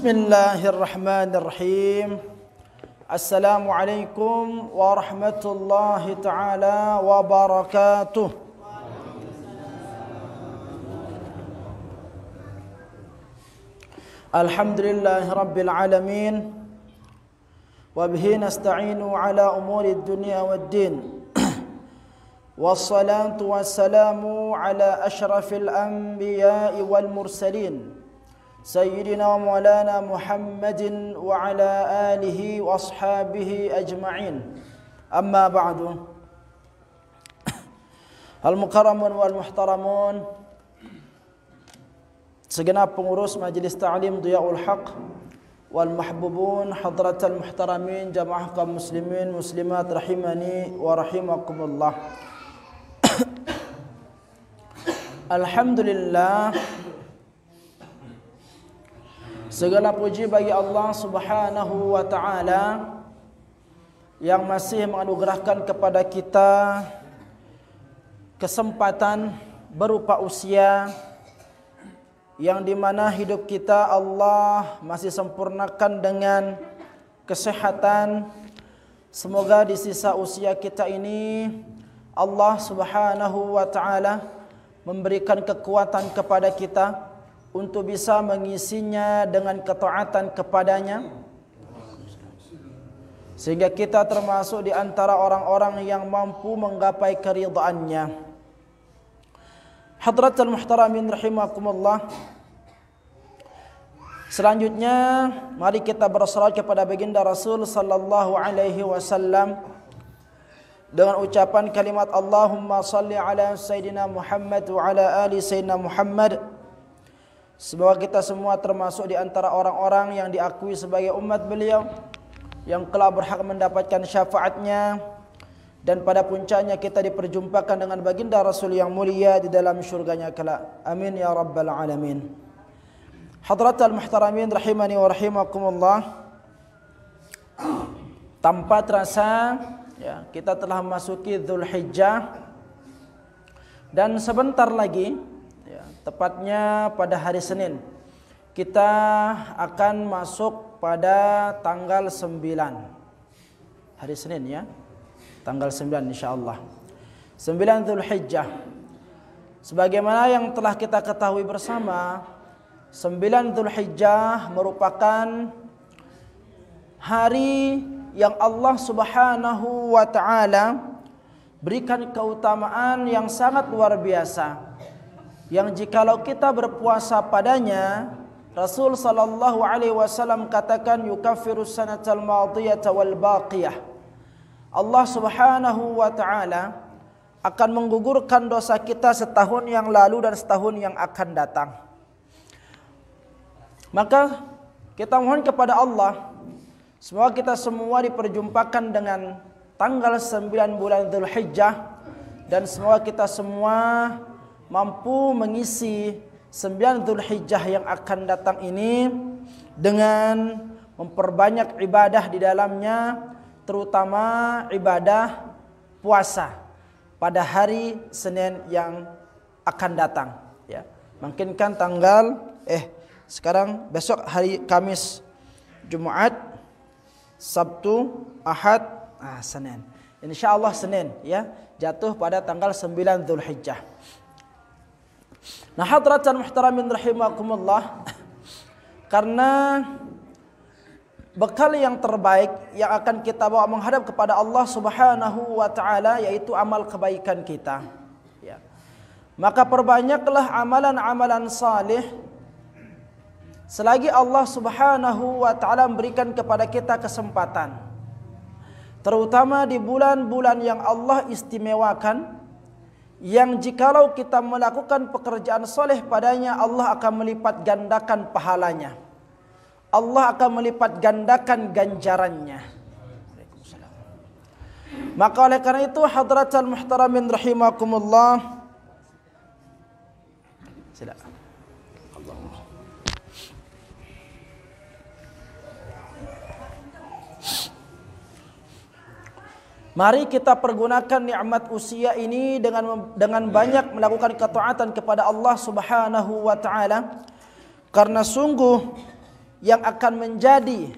Bismillahirrahmanirrahim. Assalamualaikum warahmatullahi taala wabarakatuh. Alhamdulillahi rabbil alamin. Wa bihi nasta'inu ala umuri dunya waddin. Wassalatu wassalamu ala ashrafil anbiya'i wal mursalin Sayyidina wa maulana Muhammadin wa ala alihi wa ashabihi ajma'in. Amma ba'du. Al-mukarramun wal muhtaramun, segenap pengurus Majelis Ta'lim Diyaul Haq wal mahbubun, hadratal muhtaramin, jamaah kaum muslimin muslimat rahimani wa rahimakumullah. Alhamdulillah, segala puji bagi Allah Subhanahu wa taala yang masih menganugerahkan kepada kita kesempatan berupa usia yang dimana hidup kita Allah masih sempurnakan dengan kesehatan. Semoga di sisa usia kita ini Allah Subhanahu wa taala memberikan kekuatan kepada kita untuk bisa mengisinya dengan ketaatan kepadanya, sehingga kita termasuk di antara orang-orang yang mampu menggapai keridhaannya. Hadratul muhtaramin rahimakumullah. Selanjutnya mari kita bersalawat kepada baginda Rasul sallallahu alaihi wasallam dengan ucapan kalimat Allahumma salli ala Sayyidina Muhammad wa ala ali Sayyidina Muhammad. Semoga kita semua termasuk di antara orang-orang yang diakui sebagai umat beliau, yang kelak berhak mendapatkan syafaatnya, dan pada puncaknya kita diperjumpakan dengan baginda Rasul yang mulia di dalam syurganya kelak. Amin ya rabbal alamin. Hadratal muhtaramin rahimani wa rahimakumullah. Tanpa terasa ya, kita telah memasuki Dzulhijjah, dan sebentar lagi, tepatnya pada hari Senin, kita akan masuk pada tanggal 9. Hari Senin ya, tanggal 9 insyaAllah, 9 Dzulhijjah. Sebagaimana yang telah kita ketahui bersama, 9 Dzulhijjah merupakan hari yang Allah Subhanahu wa ta'ala berikan keutamaan yang sangat luar biasa, yang jikalau kita berpuasa padanya, Rasul sallallahu alaihi wasallam katakan yukaffirus sanatal madiyata wal baqiyah. Allah Subhanahu wa taala akan menggugurkan dosa kita setahun yang lalu dan setahun yang akan datang. Maka kita mohon kepada Allah, semoga kita semua diperjumpakan dengan tanggal 9 bulan Dzulhijjah, dan semoga kita semua mampu mengisi 9 Dzulhijjah yang akan datang ini dengan memperbanyak ibadah di dalamnya, terutama ibadah puasa pada hari Senin yang akan datang ya. Mungkin kan sekarang besok hari Kamis, Jumat, Sabtu, Ahad, Senin. Insyaallah Senin ya, jatuh pada tanggal 9 Dzulhijjah. Nah, hadratan muhtaramin rahimakumullah, karena bekal yang terbaik yang akan kita bawa menghadap kepada Allah Subhanahu wa taala yaitu amal kebaikan kita ya. Maka perbanyaklah amalan-amalan salih selagi Allah Subhanahu wa taala memberikan kepada kita kesempatan, terutama di bulan-bulan yang Allah istimewakan, yang jikalau kita melakukan pekerjaan soleh padanya, Allah akan melipat gandakan pahalanya, Allah akan melipat gandakan ganjarannya. Maka oleh karena itu hadratal muhtaramin rahimakumullah, silakan. Mari kita pergunakan nikmat usia ini dengan banyak melakukan ketaatan kepada Allah Subhanahu wa taala, karena sungguh yang akan menjadi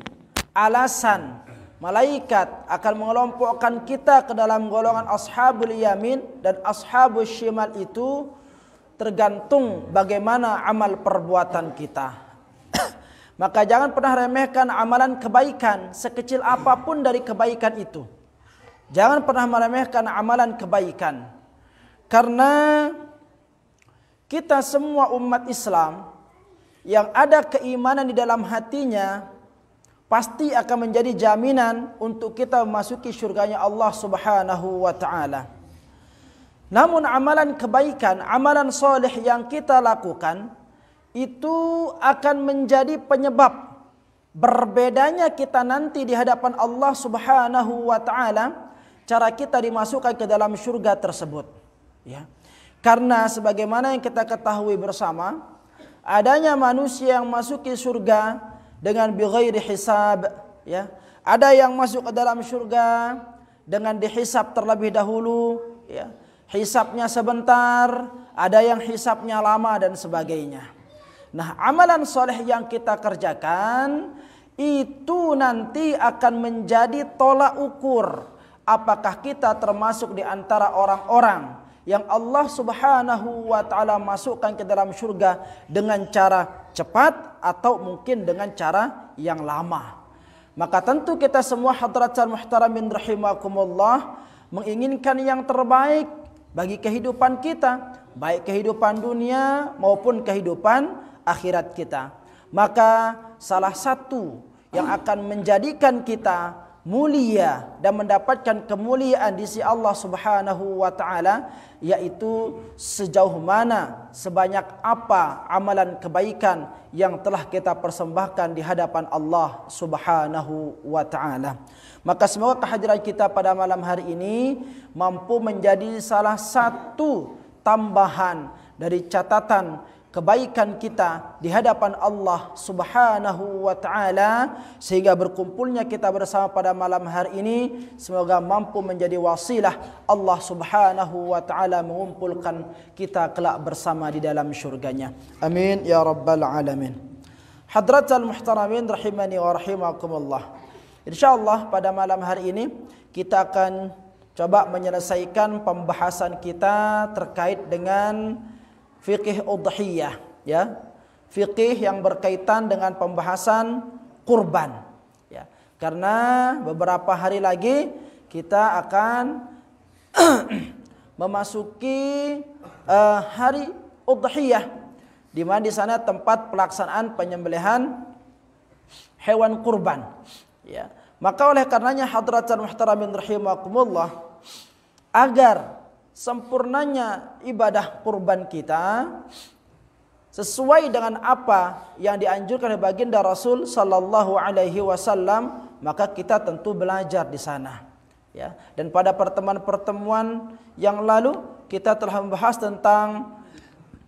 alasan malaikat akan mengelompokkan kita ke dalam golongan ashabul yamin dan ashabul shimal itu tergantung bagaimana amal perbuatan kita. Maka jangan pernah remehkan amalan kebaikan sekecil apapun dari kebaikan itu. Jangan pernah meremehkan amalan kebaikan. Karena kita semua umat Islam yang ada keimanan di dalam hatinya pasti akan menjadi jaminan untuk kita memasuki surganya Allah Subhanahu wa taala. Namun amalan kebaikan, amalan soleh yang kita lakukan itu akan menjadi penyebab berbedanya kita nanti di hadapan Allah Subhanahu wa taala, cara kita dimasukkan ke dalam surga tersebut, ya. Karena sebagaimana yang kita ketahui bersama, adanya manusia yang masuk ke surga dengan bighairi hisab, ya. Ada yang masuk ke dalam surga dengan dihisab terlebih dahulu, ya. Hisabnya sebentar, ada yang hisabnya lama dan sebagainya. Nah, amalan soleh yang kita kerjakan itu nanti akan menjadi tolak ukur apakah kita termasuk di antara orang-orang yang Allah Subhanahu wa taala masukkan ke dalam surga dengan cara cepat atau mungkin dengan cara yang lama. Maka tentu kita semua hadratul muhtaramin rahimakumullah menginginkan yang terbaik bagi kehidupan kita, baik kehidupan dunia maupun kehidupan akhirat kita. Maka salah satu yang akan menjadikan kita mulia dan mendapatkan kemuliaan di sisi Allah Subhanahu wa taala yaitu sejauh mana, sebanyak apa amalan kebaikan yang telah kita persembahkan di hadapan Allah Subhanahu wa taala. Maka semoga kehadiran kita pada malam hari ini mampu menjadi salah satu tambahan dari catatan kebaikan kita di hadapan Allah Subhanahu wa taala, sehingga berkumpulnya kita bersama pada malam hari ini semoga mampu menjadi wasilah Allah Subhanahu wa taala mengumpulkan kita kelak bersama di dalam syurganya. Amin ya rabbal alamin. Hadratul muhtaramin rahimani wa rahimakumullah. Insyaallah pada malam hari ini kita akan coba menyelesaikan pembahasan kita terkait dengan fikih udhiyah, ya. Fikih yang berkaitan dengan pembahasan kurban, ya. Karena beberapa hari lagi kita akan memasuki hari udhiyah, di mana di sana tempat pelaksanaan penyembelihan hewan kurban, ya. Maka oleh karenanya hadratul muhtaramin rahimakumullah, agar sempurnanya ibadah kurban kita sesuai dengan apa yang dianjurkan oleh baginda Rasul sallallahu alaihi wasallam, maka kita tentu belajar di sana, ya. Dan pada pertemuan-pertemuan yang lalu kita telah membahas tentang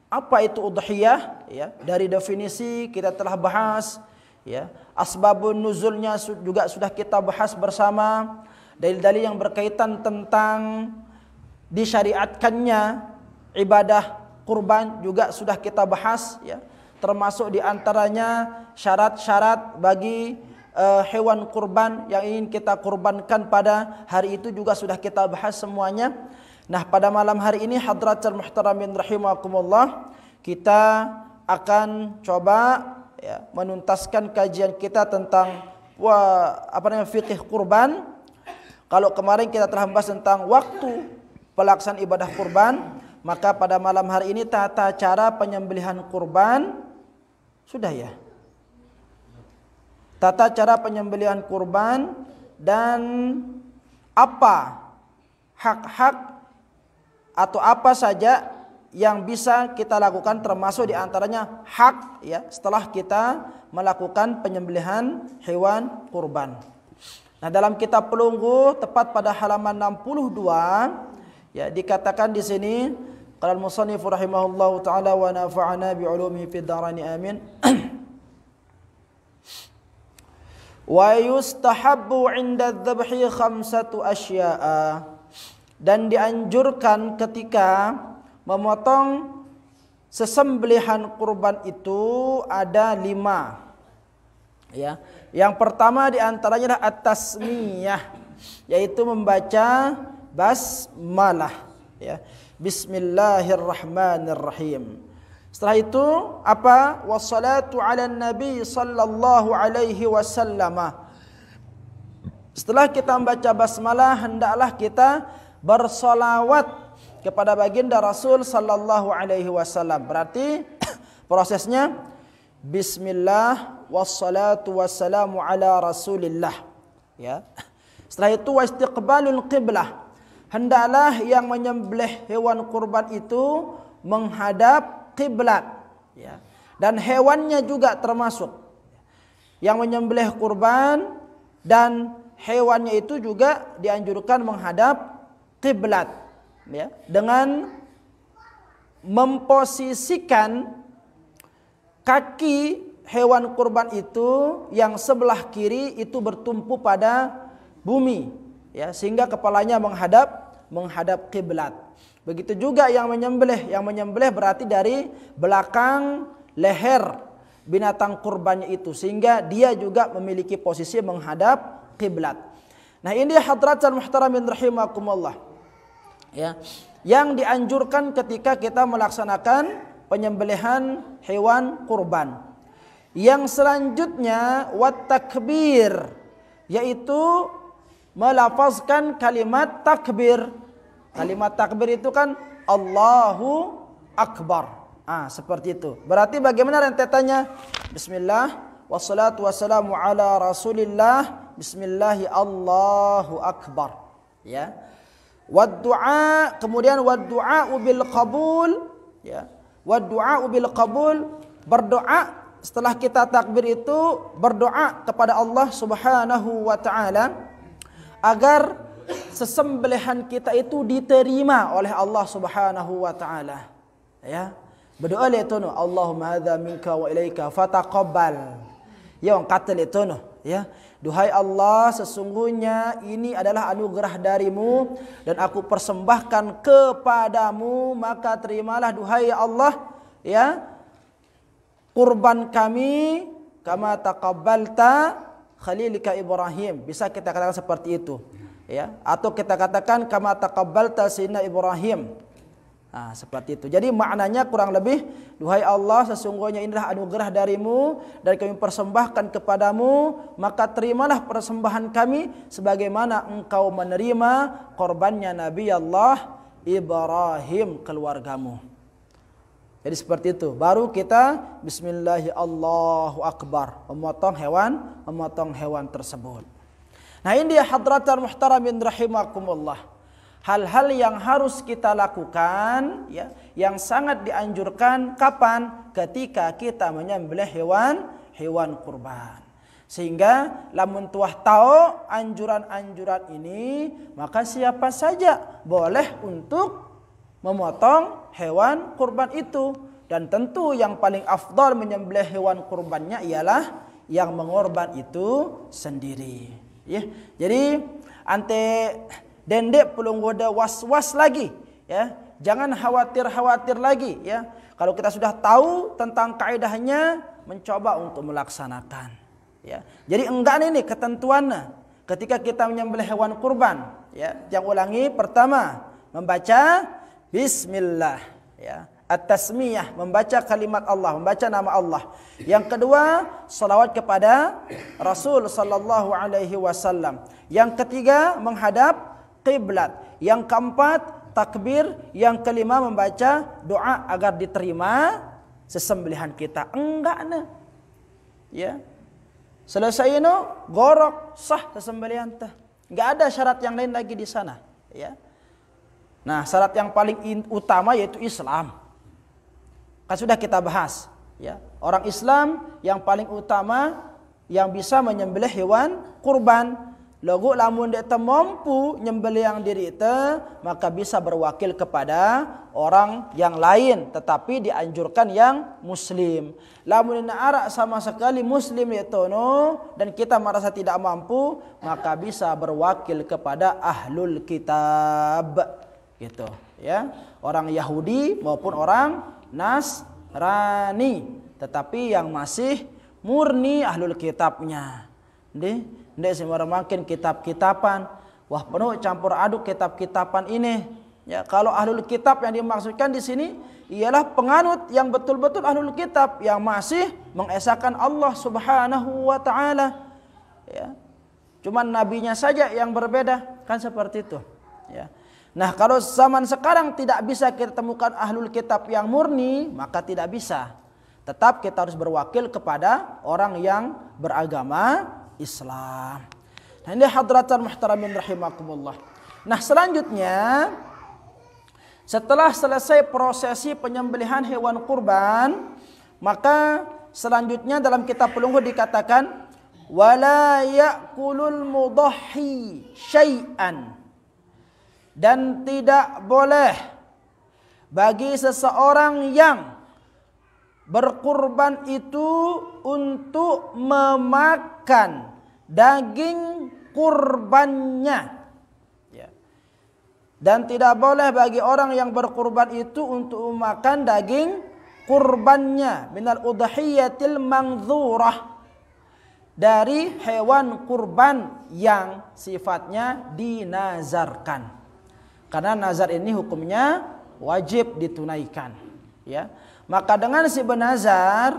apa itu udhiyah, ya. Dari definisi kita telah bahas, ya. Asbabun nuzulnya juga sudah kita bahas bersama. Dalil-dalil yang berkaitan tentang disyariatkannya ibadah kurban juga sudah kita bahas, ya. Termasuk diantaranya syarat-syarat bagi hewan kurban yang ingin kita kurbankan pada hari itu juga sudah kita bahas semuanya. Nah, pada malam hari ini hadratul muhtaramin rahimakumullah, kita akan coba, ya, menuntaskan kajian kita tentang fikih kurban. Kalau kemarin kita telah membahas tentang waktu pelaksanaan ibadah kurban, maka pada malam hari ini tata cara penyembelihan kurban sudah, ya. Tata cara penyembelihan kurban dan apa hak-hak atau apa saja yang bisa kita lakukan, termasuk diantaranya hak, ya, setelah kita melakukan penyembelihan hewan kurban. Nah, dalam kitab Pelunggu tepat pada halaman 62, ya, dikatakan di sini, qala al-musannif rahimahullahu taala wa nafa'ana bi ulumihi fid dharain amin. Wa yustahabbu 'inda adh-dhabhi khamsatu asya'a, dan dianjurkan ketika memotong sesembelihan kurban itu ada 5 Ya. Yang pertama di antaranya adalah at-tasmiyah, yaitu membaca basmalah, ya. Bismillahirrahmanirrahim. Setelah itu apa? Wassalatu ala nabi sallallahu alaihi wasallam. Setelah kita membaca basmalah, hendaklah kita bersolawat kepada baginda Rasul sallallahu alaihi wasallam. Berarti prosesnya bismillah wassalatu wassalamu ala rasulillah, ya. Setelah itu wa istiqbalul qiblah. Hendaklah yang menyembelih hewan kurban itu menghadap kiblat, ya. Dan hewannya juga termasuk yang menyembelih kurban, dan hewannya itu juga dianjurkan menghadap kiblat, ya, dengan memposisikan kaki hewan kurban itu yang sebelah kiri itu bertumpu pada bumi, ya, sehingga kepalanya menghadap kiblat. Begitu juga yang menyembelih berarti dari belakang leher binatang kurbannya itu, sehingga dia juga memiliki posisi menghadap kiblat. Nah, ini hadratan muhtaramin rahimakumullah, ya, yang dianjurkan ketika kita melaksanakan penyembelihan hewan kurban. Yang selanjutnya wat takbir, yaitu melafazkan kalimat takbir. Kalimat takbir itu kan Allahu Akbar. Seperti itu. Berarti bagaimana rentetannya? Bismillah wassalatu wassalamu ala rasulillah. Bismillahi Allahu Akbar, ya. Wad du'a, kemudian wad du'a bil qabul, ya. Wad du'a bil qabul, berdoa setelah kita takbir itu, berdoa kepada Allah Subhanahu wa taala agar sesembelihan kita itu diterima oleh Allah Subhanahu wa taala, ya. Berdoa letono Allahumma hadza minka wa ilaika fataqabbal. Yang kata letono, ya. Duhai Allah, sesungguhnya ini adalah anugerah darimu dan aku persembahkan kepadamu, maka terimalah duhai Allah, ya, kurban kami kama taqabbalta khalilika Ibrahim. Bisa kita katakan seperti itu, ya, atau kita katakan kama taqabbalta sayyidina Ibrahim. Seperti itu. Jadi maknanya kurang lebih, duhai Allah, sesungguhnya inilah anugerah darimu dan kami persembahkan kepadamu, maka terimalah persembahan kami sebagaimana engkau menerima korbannya Nabi Allah Ibrahim, keluargamu. Jadi seperti itu. Baru kita bismillahirrahmanirrahim Allahu Akbar, memotong hewan tersebut. Nah, ini dia hadratan muhtaramin rahimakumullah. Hal-hal yang harus kita lakukan, ya, yang sangat dianjurkan kapan? Ketika kita menyembelih hewan kurban. Sehingga lamun tuah tahu anjuran-anjuran ini, maka siapa saja boleh untuk memotong hewan kurban itu. Dan tentu yang paling afdal menyembelih hewan kurbannya ialah yang mengorban itu sendiri, ya. Jadi ante dendek pelung goda was-was lagi, ya. Jangan khawatir lagi, ya. Kalau kita sudah tahu tentang kaidahnya, mencoba untuk melaksanakan, ya. Jadi enggak ini ketentuannya ketika kita menyembelih hewan kurban, ya. Yang ulangi, pertama membaca bismillah, ya. At-tasmiyah, membaca kalimat Allah, membaca nama Allah. Yang kedua, salawat kepada Rasul sallallahu alaihi wasallam. Yang ketiga, menghadap qiblat. Yang keempat, takbir. Yang kelima, membaca doa agar diterima sesembelihan kita. Enggak nah, ya. Selesai itu gorok sah sesembelihan teh. Enggak ada syarat yang lain lagi di sana, ya. Nah, syarat yang paling utama yaitu Islam. Kan sudah kita bahas, ya. Orang Islam yang paling utama yang bisa menyembelih hewan kurban. Lagu lamun dia mampu nyembelih yang diri itu, maka bisa berwakil kepada orang yang lain, tetapi dianjurkan yang muslim. Lamun arak sama sekali muslim itu dan kita merasa tidak mampu, maka bisa berwakil kepada ahlul kitab, gitu, ya. Orang Yahudi maupun orang Nasrani, tetapi yang masih murni ahlul kitabnya. Ndek semua makin kitab-kitaban. Wah, penuh campur aduk kitab-kitaban ini. Ya, kalau ahlul kitab yang dimaksudkan di sini ialah penganut yang betul-betul ahlul kitab yang masih mengesahkan Allah Subhanahu wa taala. Ya. Cuman nabinya saja yang berbeda, kan seperti itu. Ya. Nah, kalau zaman sekarang tidak bisa kita temukan ahlul kitab yang murni, maka tidak bisa. Tetap kita harus berwakil kepada orang yang beragama Islam. Nah, ini hadratan muhtaramin rahimakumullah. Nah, selanjutnya setelah selesai prosesi penyembelihan hewan kurban, maka selanjutnya dalam kitab pelunggu dikatakan wala ya'kulul mudahhi syai'an, dan tidak boleh bagi seseorang yang berkurban itu untuk memakan daging kurbannya, ya. Dan tidak boleh bagi orang yang berkurban itu untuk memakan daging kurbannya minal udhiyatil mangdzurah, dari hewan kurban yang sifatnya dinazarkan. Karena nazar ini hukumnya wajib ditunaikan, ya. Maka dengan si benazar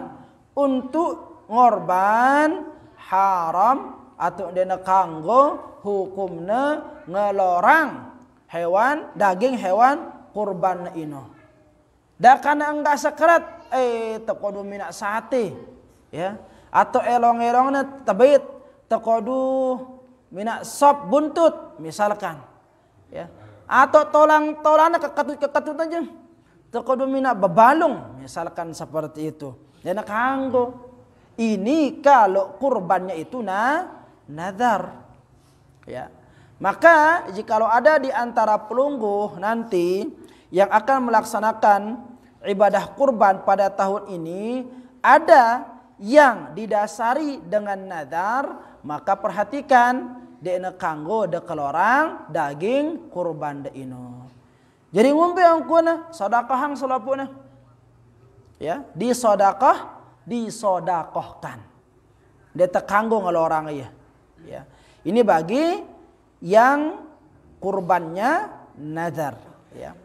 untuk ngorban haram atau dena kanggo hukumna ngelorang hewan daging hewan kurban ino. Da kana enggak sekerat tekodu minak sate, ya, atau elong-elongna tebit tekodu minak sop buntut misalkan, ya, atau tolang-tolangna kekatut aja tekodu minak bebalung misalkan seperti itu. Dena kanggo. Ini kalau kurbannya itu nazar, ya. Maka jikalau ada di antara pelunggu nanti yang akan melaksanakan ibadah kurban pada tahun ini ada yang didasari dengan nazar, maka perhatikan dena kanggo de kelorang daging kurban de ino. Jadi ngumpi angkuna sedekahang selapuna, ya, disodakohkan. Dia tekanggo ngelorang ya. Ya. Ini bagi yang kurbannya nazar, ya.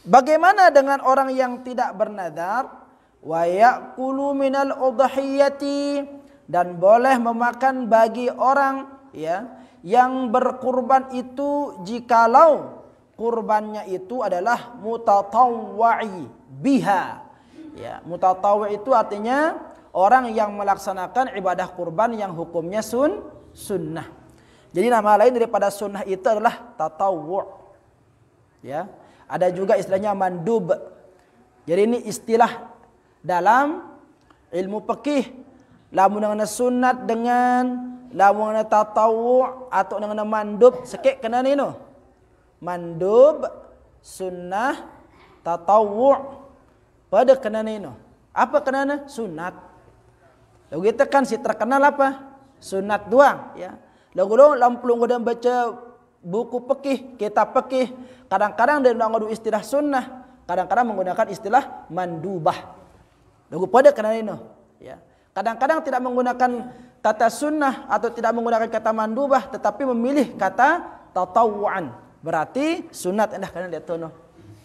Bagaimana dengan orang yang tidak bernazar? Wa ya'kulu minal udhiyati, dan boleh memakan bagi orang, ya, yang berkurban itu jikalau kurbannya itu adalah mutatawwa'i biha. Ya, mutatawwi' itu artinya orang yang melaksanakan ibadah kurban yang hukumnya sunnah. Jadi nama lain daripada sunnah itu adalah tatawwu'. Ya, ada juga istilahnya mandub. Jadi ini istilah dalam ilmu fikih. Lamun dengan sunnat dengan lamun dengan tatawwu' atau dengan mandub sekek kena nino. Mandub, sunnah, tatawwu'. Pada kenana ini, apa kenana? Sunat. Lalu kita kan si terkenal apa? Sunat doang, ya. Lalu lampung udah baca buku fikih, kitab fikih, kadang-kadang dia menggunakan istilah sunnah, kadang-kadang menggunakan istilah mandubah. Lalu pada kenana ini, ya. Kadang-kadang tidak menggunakan kata sunnah atau tidak menggunakan kata mandubah, tetapi memilih kata tatawu'an. Berarti sunat endah kena dia tono.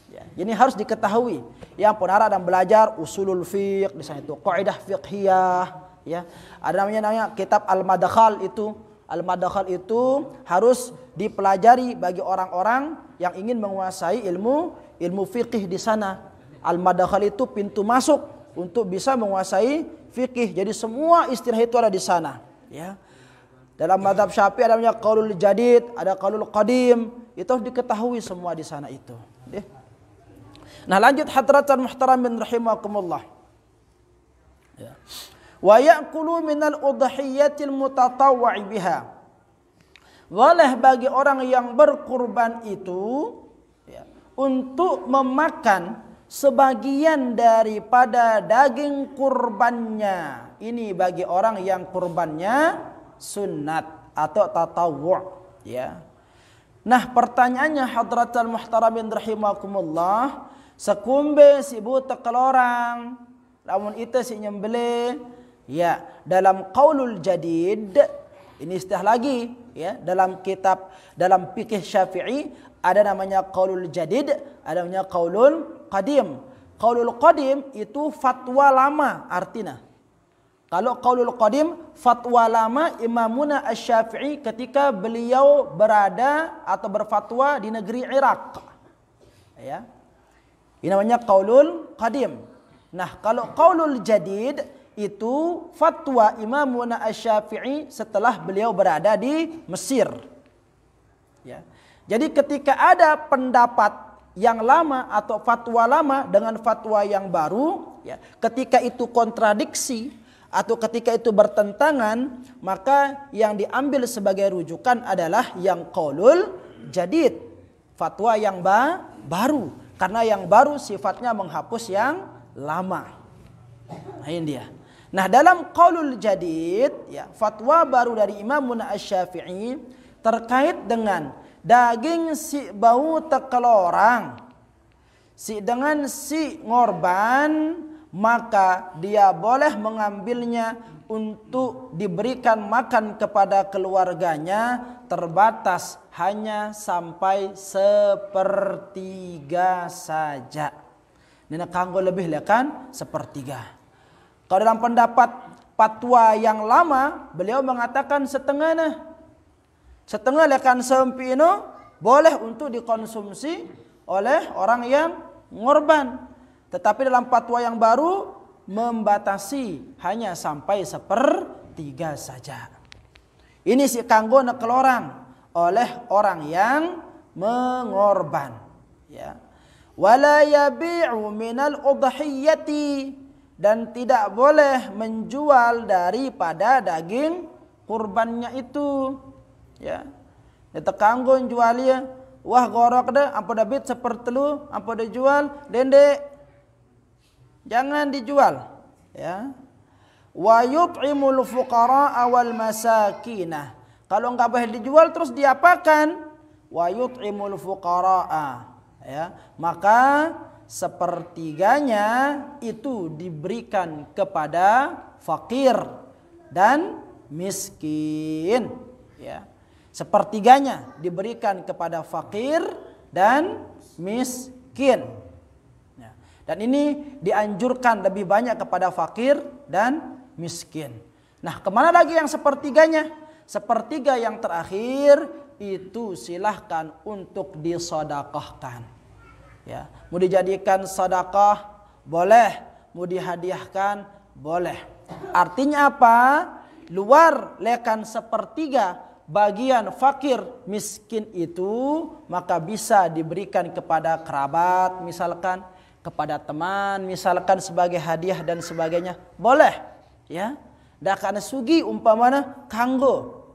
Ya, ini harus diketahui. Yang pun ada belajar usulul fiqh di sana itu kaidah fiqhiyah, ya. Ada namanya kitab Al-Madkhal itu. Al-Madkhal itu harus dipelajari bagi orang-orang yang ingin menguasai ilmu fiqh di sana. Al-Madkhal itu pintu masuk untuk bisa menguasai fikih. Jadi semua istilah itu ada di sana, ya. Dalam mazhab Syafi'i ada namanya qaulul jadid, ada qaulul qadim. Itu harus diketahui semua di sana itu. Nah, lanjut hadratan muhtaramin rahimakumullah. Ya. Wa ya'kulu minal udhiyatil mutatawwi biha. Boleh bagi orang yang berkurban itu, ya, untuk memakan sebagian daripada daging kurbannya. Ini bagi orang yang kurbannya sunnat atau tatawwu', ya. Nah, pertanyaannya hadratal muhtaramin rahimakumullah, sekumbe si buta kelorang, lamun itu si nyembelih Ya, dalam qaulul jadid, ini istilah lagi ya, dalam fikih Syafi'i ada namanya qaulul jadid, ada namanya qaulul qadim. Qaulul qadim itu fatwa lama artinya. Kalau qaulul qadim fatwa lama Imamuna Asy-Syafi'i ketika beliau berada atau berfatwa di negeri Irak. Ya. Ini namanya qaulul qadim. Nah, kalau qaulul jadid itu fatwa Imamuna Asy-Syafi'i setelah beliau berada di Mesir. Ya. Jadi ketika ada pendapat yang lama atau fatwa lama dengan fatwa yang baru, ya, ketika itu kontradiksi atau ketika itu bertentangan, maka yang diambil sebagai rujukan adalah yang qaulul jadid, fatwa yang baru, karena yang baru sifatnya menghapus yang lama. Nah, ini dia. Nah, dalam qaulul jadid, ya, fatwa baru dari Imam Asy-Syafi'i terkait dengan daging si bau tekelorang, dengan si ngorban, maka dia boleh mengambilnya untuk diberikan makan kepada keluarganya, terbatas hanya sampai sepertiga saja. Ini kanggo lebih lekan sepertiga. Kalau dalam pendapat fatwa yang lama, beliau mengatakan setengah lekan sempino boleh untuk dikonsumsi oleh orang yang ngorban. Tetapi dalam fatwa yang baru membatasi hanya sampai sepertiga saja. Ini si kanggo nekelorang oleh orang yang mengorban. Ya. Wala yabi'u minal udhiyati, dan tidak boleh menjual daripada daging kurbannya itu. Ya, kita kanggo jualia, wah gorok dah, apa dabit seperti lu, apa dah jual, dendek, jangan dijual. Ya, wa yut'imul fuqara wal masakinah, kalau enggak boleh dijual terus diapakan? Wa yut'imul fuqara, ya, maka sepertiganya itu diberikan kepada fakir dan miskin. Ya. Sepertiganya diberikan kepada fakir dan miskin. Ya. Dan ini dianjurkan lebih banyak kepada fakir dan miskin. Nah, kemana lagi yang sepertiganya? Sepertiga yang terakhir itu silahkan untuk disedekahkan. Ya, mau dijadikan sedekah boleh, mau dihadiahkan boleh. Artinya apa? Luar lekan sepertiga bagian fakir miskin itu, maka bisa diberikan kepada kerabat misalkan, kepada teman misalkan sebagai hadiah dan sebagainya. Boleh, ya. Da kana sugi umpamana kanggo.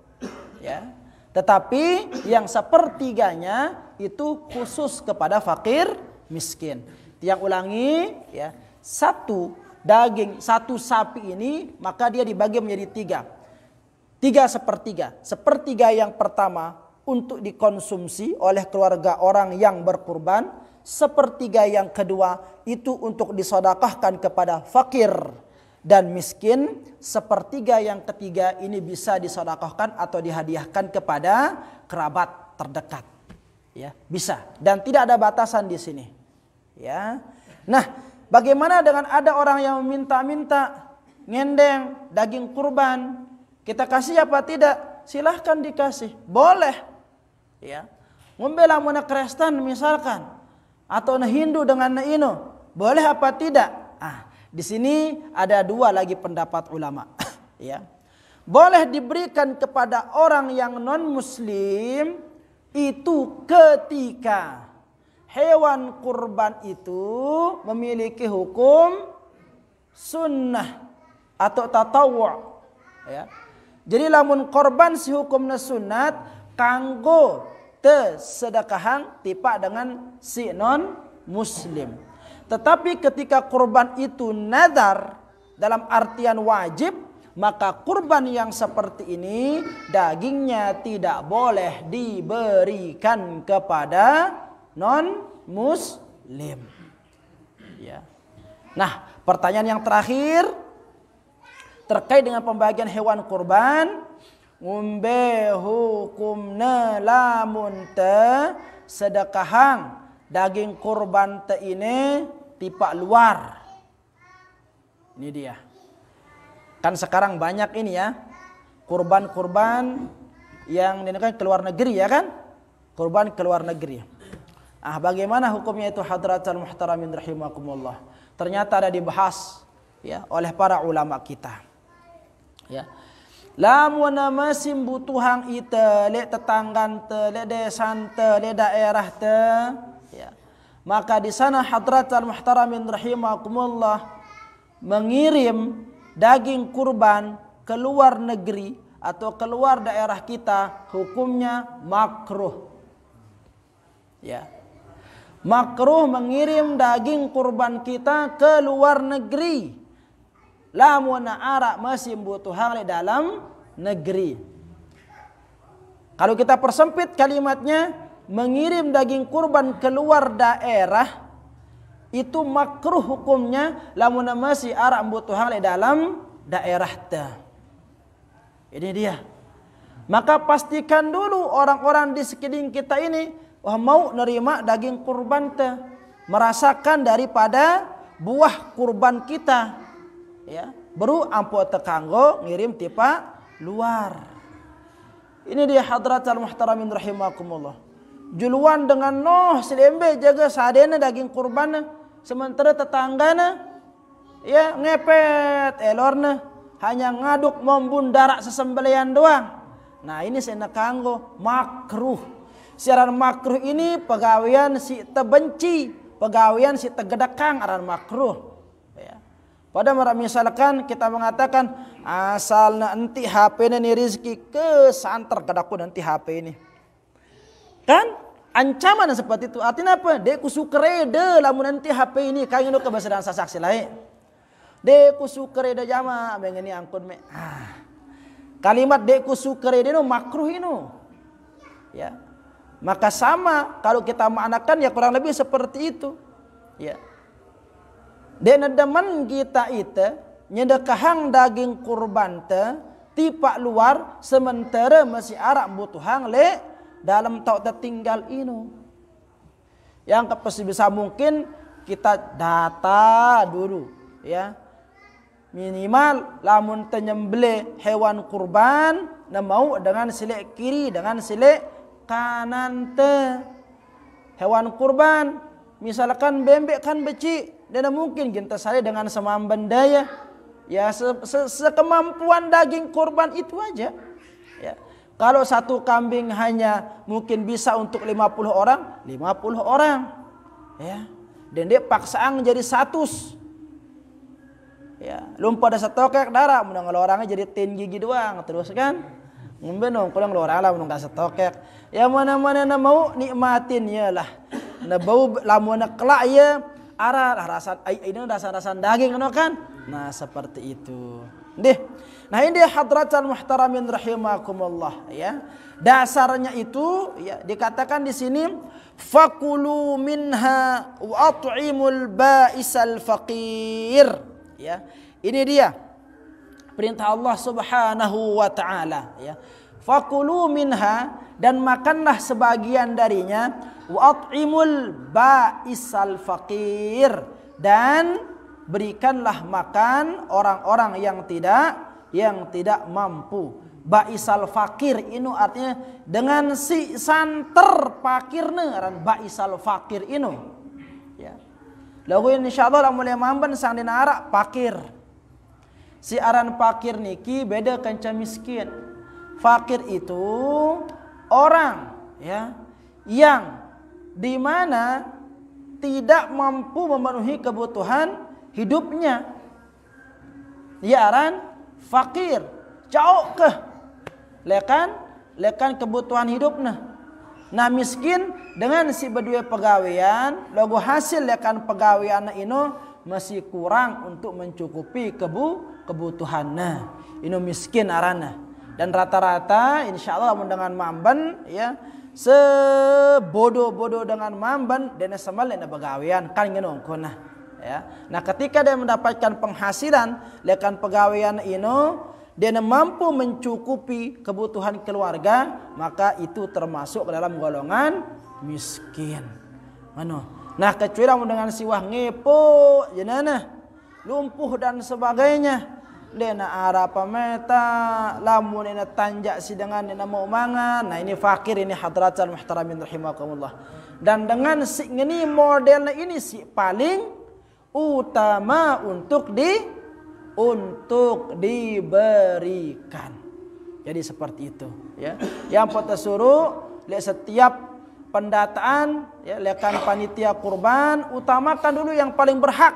Ya. Tetapi yang sepertiganya itu khusus kepada fakir miskin. Yang ulangi, ya, satu sapi ini maka dia dibagi menjadi tiga sepertiga. Sepertiga yang pertama untuk dikonsumsi oleh keluarga orang yang berkurban. Sepertiga yang kedua itu untuk disedekahkan kepada fakir dan miskin. Sepertiga yang ketiga ini bisa disedekahkan atau dihadiahkan kepada kerabat terdekat. Ya, bisa, dan tidak ada batasan di sini. Ya. Nah, bagaimana dengan ada orang yang meminta-minta ngendeng daging kurban? Kita kasih apa tidak? Silahkan dikasih, boleh. Ya, membela mana Kristen misalkan, atau na Hindu dengan na ino, boleh apa tidak? Di sini ada dua lagi pendapat ulama. Ya, boleh diberikan kepada orang yang non Muslim itu ketika hewan kurban itu memiliki hukum sunnah atau tatawwu'. Ya. Jadi lamun korban si hukumna sunat kanggo te sedekahan tipa dengan si non muslim. Tetapi ketika kurban itu nadar dalam artian wajib, maka kurban yang seperti ini dagingnya tidak boleh diberikan kepada non muslim. Ya. Nah, pertanyaan yang terakhir, terkait dengan pembagian hewan kurban, ngumbe hukumna lamun te sedekahang daging kurban te ini tipak luar. Ini dia. Kan sekarang banyak ini ya, kurban-kurban yang ini kan keluar negeri ya kan? Kurban keluar negeri. Bagaimana hukumnya itu hadratul muhtaramin rahimakumullah? Ternyata ada dibahas ya oleh para ulama kita. Ya. Lamun masih butuhang ite le tetanggan te le desan te le daerah te ya. Maka di sana hadratul muhtaramin rahimakumullah mengirim daging kurban ke luar negeri atau keluar daerah kita, hukumnya makruh. Ya. Makruh mengirim daging kurban kita ke luar negeri. Lamun arak masih butuhan di dalam negeri. Kalau kita persempit kalimatnya, mengirim daging kurban ke luar daerah itu makruh hukumnya lamun masih arak butuhan di dalam daerah ta. Ini dia. Maka pastikan dulu orang-orang di sekeliling kita ini mau nerima daging kurban ta, merasakan daripada buah kurban kita. Ya, baru ampo tekanggo ngirim tipa luar. Ini dia hadratul muhtaramin rahimakumullah. Juluan dengan noh selembe jaga sadena daging kurban, sementara tetanggana ya ngepet elorna hanya ngaduk membundarak sesembelian doang. Nah ini saya kanggo makruh. Siaran makruh ini pegawaian si tebenci, pegawaian si tegedekang aran makruh. Ya. Pada misalkan kita mengatakan asal nanti HP ini rizki ke santer kedaku nanti HP ini. Kan? Ancaman seperti itu. Artinya apa? Deku sukrede lamun nanti HP ini kaya ke bahasa dan saksi lain. Deku sukrede jama bengeni angkut me. Kalimat deku sukrede no makruh ino. Ya. Maka sama kalau kita maknakan ya kurang lebih seperti itu. Ya. Dan demen kita itu nyedekahang daging kurban te tipak luar sementara masih arak butuhang le dalam tau tertinggal ini. Yang bisa mungkin kita data dulu ya. Minimal lamun tenyembelih hewan kurban na mau dengan silek kiri dengan silek kanan te. Hewan kurban misalkan bembek kan beci dan mungkin kita saya dengan semamban daya ya sekemampuan daging kurban itu aja ya. Kalau satu kambing hanya mungkin bisa untuk 50 orang, 50 orang. Ya. Dan dia paksaan jadi 100. Ya, lumpa ada setokek darah, menang orangnya jadi 10 gigi doang, terus kan? Ngombenong kurang orang lah menang setokek. Ya mana-mana na mau nikmatin ya lah. Na bau lamun kelak ya arah rasa ini rasa-rasa daging kan? Nah, seperti itu. Nah ini hadratul muhtaramin rahimakumullah ya. Dasarnya itu ya dikatakan di sini fakulu minha wa at'imul ba'isal faqir ya. Ini dia perintah Allah Subhanahu wa taala ya. Fakulu minha dan makanlah sebagian darinya wa at'imul ba'isal faqir dan berikanlah makan orang-orang yang tidak mampu. Ba'isal fakir ini artinya dengan si santer pakirne aran ba'isal fakir ini. Ya. Lagu insyaallah lah mulai mamban sang dina arak pakir. Si aran pakir niki beda kanca miskin. Fakir itu orang ya yang di mana tidak mampu memenuhi kebutuhan hidupnya. Dia aran fakir. Jauh ke lekan kebutuhan hidupnya. Nah miskin dengan si berdua pegawaian, logo hasil lekan pegawaian ini masih kurang untuk mencukupi kebutuhannya. Ini miskin arana. Dan rata-rata insyaallah dengan mamban ya sebodoh-bodoh dengan mamban dan semal na pegawaian kan ngono. Ya. Nah, ketika dia mendapatkan penghasilan lekan pegawaian ino, dia mampu mencukupi kebutuhan keluarga, maka itu termasuk dalam golongan miskin. Nah, kecuali dengan siwah ngepo, jenana, lumpuh dan sebagainya. Dena arah pameta, lamun ina tanjak si dengan ina mau mangan. Nah, ini fakir, ini hadratul muhtaramin rahimakumullah. Dan dengan si ini modelnya ini si paling utama untuk diberikan. Jadi seperti itu, ya. Yang kita suruh lihat setiap pendataan, ya, lihatkan panitia kurban, utamakan dulu yang paling berhak,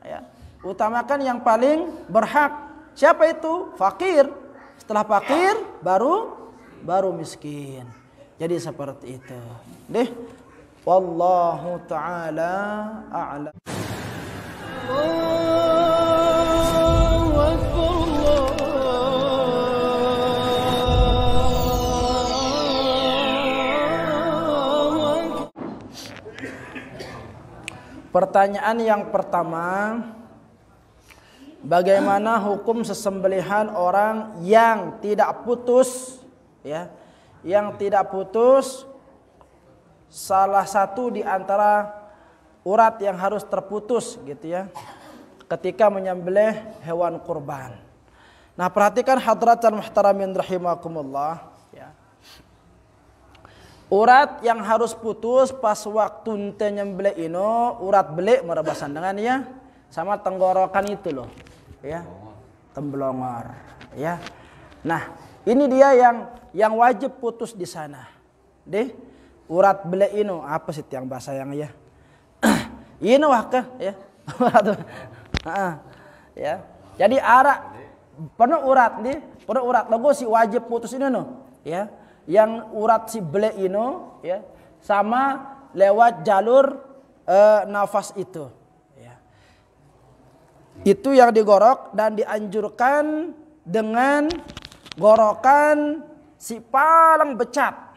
ya. Utamakan yang paling berhak. Siapa itu? Fakir. Setelah fakir baru miskin. Jadi seperti itu. Deh. Wallahu taala a'lam. Pertanyaan yang pertama, bagaimana hukum sesembelihan orang yang tidak putus, ya, yang tidak putus salah satu di antara urat yang harus terputus, gitu ya, ketika menyembelih hewan kurban. Nah, perhatikan hadratul muhtaramin rahimakumullah, ya. Urat yang harus putus pas waktu ente nyembelih ino, urat belik merebasan dengan ya sama tenggorokan itu loh, ya, temblongor, ya. Nah, ini dia yang wajib putus di sana. Deh, urat belik ino apa sih yang bahasa yang ya? Ino wah ke, ya. Ya. Jadi arak penuh urat nih, penuh urat logo si wajib putus ini no, ya. Yang urat si belik ino, ya, sama lewat jalur nafas itu. Itu yang digorok dan dianjurkan dengan gorokan si paling becat.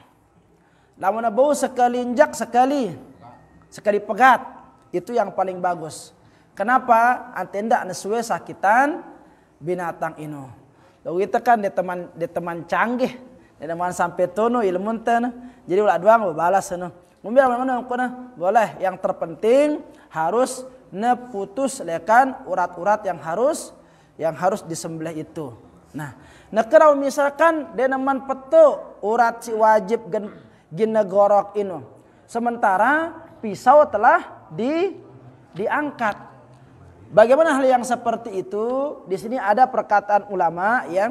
Lamun bau sekali injak sekali pegat, itu yang paling bagus. Kenapa? Antenda nesuwe sakitan binatang ino. Lalu kita kan di teman canggih, di teman sampai tono ilmu ten. Jadi ulah doang balas eno. Ngombe mana boleh. Yang terpenting harus neputus lekan urat-urat yang harus disembelih itu. Nah kalau misalkan denaman petu urat si wajib gina gorok ino, sementara pisau telah diangkat. Bagaimana hal yang seperti itu? Di sini ada perkataan ulama, ya.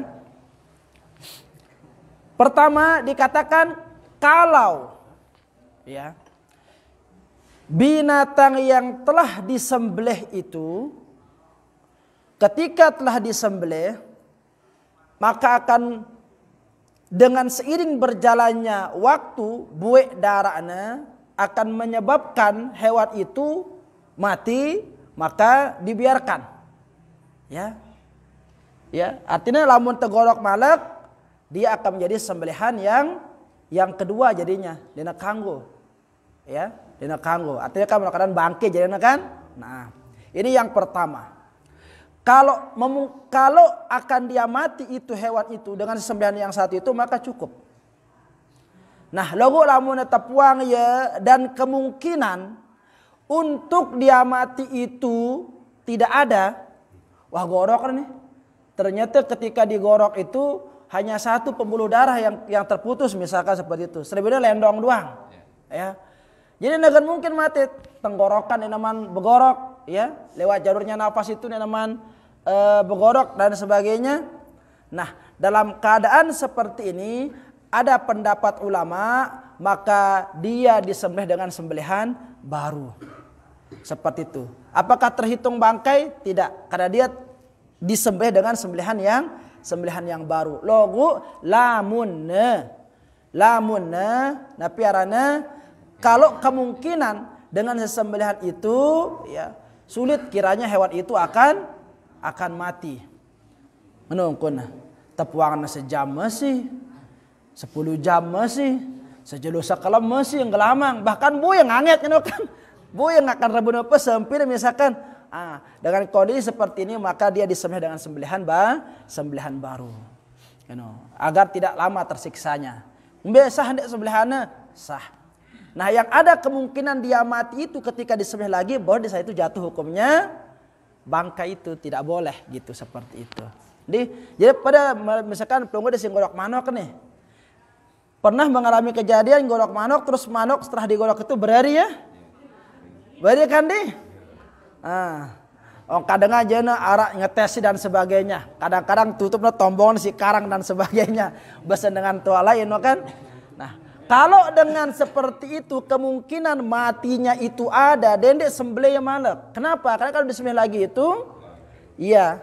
Pertama dikatakan kalau, ya, binatang yang telah disembelih itu ketika telah disembelih, maka akan dengan seiring berjalannya waktu buih darahnya akan menyebabkan hewan itu mati, maka dibiarkan. Ya. Ya, artinya lamun tegorok malak, dia akan menjadi sembelihan yang kedua jadinya, dina kanggo. Ya. Dina kanggo, artinya kan melakukan bangke jadinya kan. Nah, ini yang pertama. Kalau akan dia mati itu hewan itu dengan sembelihan yang satu itu, maka cukup. Nah, logo lamun tepuang ya, dan kemungkinan untuk dia mati itu tidak ada. Wah, gorok nih. Ternyata ketika digorok itu hanya satu pembuluh darah yang terputus, misalkan seperti itu. Selebihnya lendong doang. Ya. Jadi negan mungkin mati, tenggorokan enaman begorok, ya, lewat jalurnya nafas itu enaman begorok dan sebagainya. Nah, dalam keadaan seperti ini ada pendapat ulama, maka dia disembelih dengan sembelihan baru. Seperti itu. Apakah terhitung bangkai? Tidak, karena dia disembelih dengan sembelihan yang baru. Logo lamunna napi arana, kalau kemungkinan dengan sembelihan itu, ya, sulit kiranya hewan itu akan mati. Menungkun tepuangan sejam masih, 10 jam masih, sejelo sakalam masih yang gelamang, bahkan bu yang anget kan. Bu yang akan rebun apa sempil misalkan. Dengan kondisi seperti ini maka dia disembelih dengan sembelihan baru. Agar tidak lama tersiksanya. Sah hendak sembelihannya sah. Nah yang ada kemungkinan dia mati itu ketika disembelih lagi baru di saat itu jatuh hukumnya bangkai itu tidak boleh gitu seperti itu. Jadi pada misalkan pelunggu dising golok manok nih. Pernah mengalami kejadian golok manok terus manok setelah digolok itu berari ya? Berari kan kadang aja arak ngetesi dan sebagainya. Kadang-kadang tutupnya tombol si karang dan sebagainya. Besen dengan tua lain kan. Nah, kalau dengan seperti itu kemungkinan matinya itu ada, dendek sembelih malak. Kenapa? Karena kalau disembelih lagi itu, iya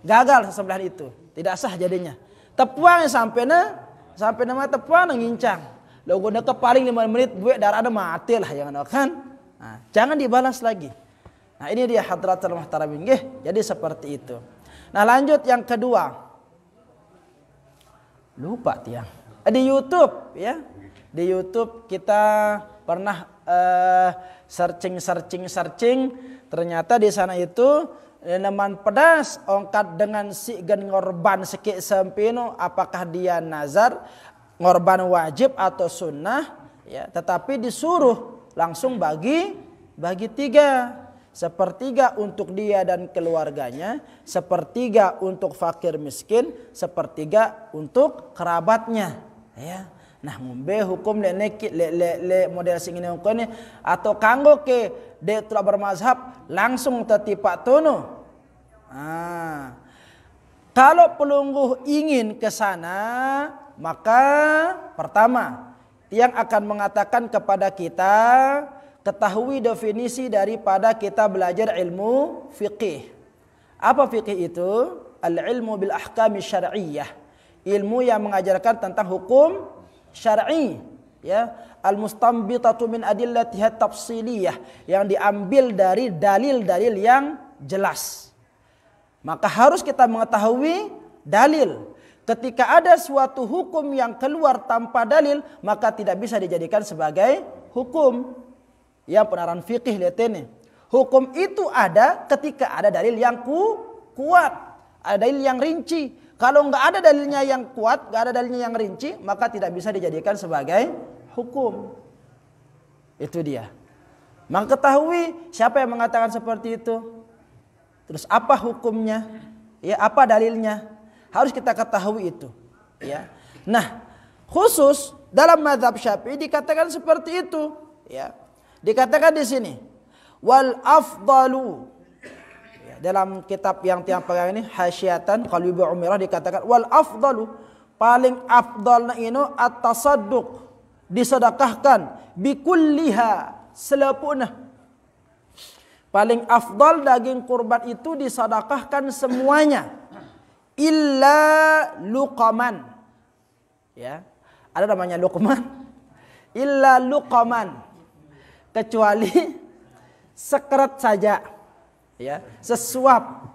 gagal sembelihan itu, tidak sah jadinya. Tepuang sampai nama tepuang ngincang. Lalu guna ke paling 5 menit buat darah ada mati lah jangan kan. Nah, jangan dibalas lagi. Nah ini dia hadratul muhtaramin. Jadi seperti itu. Nah lanjut yang kedua. Lupa tiang. Di YouTube ya. Di YouTube kita pernah searching. Ternyata di sana itu neman pedas ongkat dengan si gen ngorban sekik sempino. Apakah dia nazar ngorban wajib atau sunnah? Ya, tetapi disuruh langsung bagi 3. Sepertiga untuk dia dan keluarganya, sepertiga untuk fakir miskin, sepertiga untuk kerabatnya. Ya. Nah, ngombe hukum le model sing ini hukum atau kanggo ke de telah bermazhab langsung tetipak tono. Kalau pelungguh ingin ke sana, maka pertama yang akan mengatakan kepada kita ketahui definisi daripada kita belajar ilmu fiqih. Apa fiqih itu? Al-ilmu bil ahkami syar'iyyah. Ilmu yang mengajarkan tentang hukum syar'i, ya. Al-mustanbitatu min adillatiha tafsiliyah, yang diambil dari dalil-dalil yang jelas. Maka harus kita mengetahui dalil. Ketika ada suatu hukum yang keluar tanpa dalil, maka tidak bisa dijadikan sebagai hukum. Yang penaran fikih lihat ini. Hukum itu ada ketika ada dalil yang kuat, ada dalil yang rinci. Kalau nggak ada dalilnya yang kuat, nggak ada dalilnya yang rinci, maka tidak bisa dijadikan sebagai hukum. Itu dia. Maka ketahui siapa yang mengatakan seperti itu. Terus apa hukumnya? Ya, apa dalilnya? Harus kita ketahui itu. Ya. Nah, khusus dalam mazhab Syafi'i dikatakan seperti itu. Ya. Dikatakan di sini wal afdalu, ya, dalam kitab yang tiang pegang ini Hasyiatan Qalbi Umirah dikatakan wal afdalu, paling afdalna ino at-tasadduq, disedekahkan bikulliha, selepuna. Paling afdal daging kurban itu disedekahkan semuanya illa luqaman, ya, ada namanya luqman, illa luqaman, kecuali sekerat saja, ya, sesuap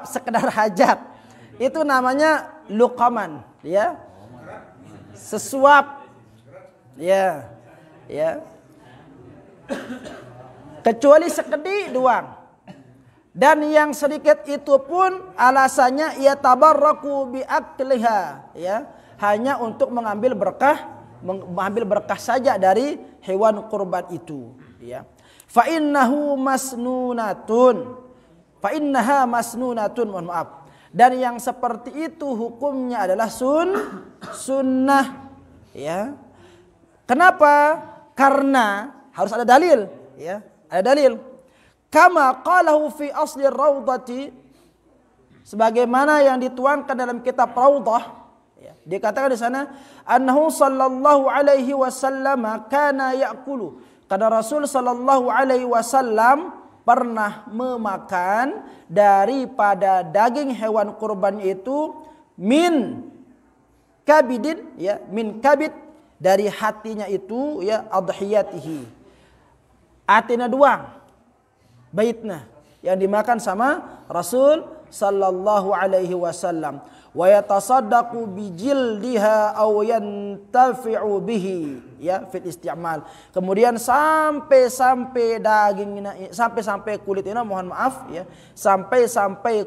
sekedar hajat, itu namanya luqaman, ya, sesuap, ya, kecuali sekedip doang, dan yang sedikit itu pun alasannya ia tabarraku bi akliha, ya, hanya untuk mengambil berkah saja dari hewan kurban itu, ya. Fa innaha masnunatun, mohon maaf. Dan yang seperti itu hukumnya adalah sunnah, ya. Kenapa? Karena harus ada dalil, ya. Ada dalil. Kama qalahu fi asli raudhati, sebagaimana yang dituangkan dalam kitab Raudhah. Dikatakan di sana annahu sallallahu alaihi wasallam kana ya'kulu, karena Rasul sallallahu alaihi wasallam pernah memakan daripada daging hewan kurban itu min kabidin, ya, min kabid, dari hatinya itu, ya, adhiyatihi, hatinya doang, baitna yang dimakan sama Rasul sallallahu alaihi wasallam. wa yatasaddaqu bijildiha aw yantafi'u bihi, ya, fil isti'mal. Kemudian sampai dagingnya, sampai kulit ini, mohon maaf ya, sampai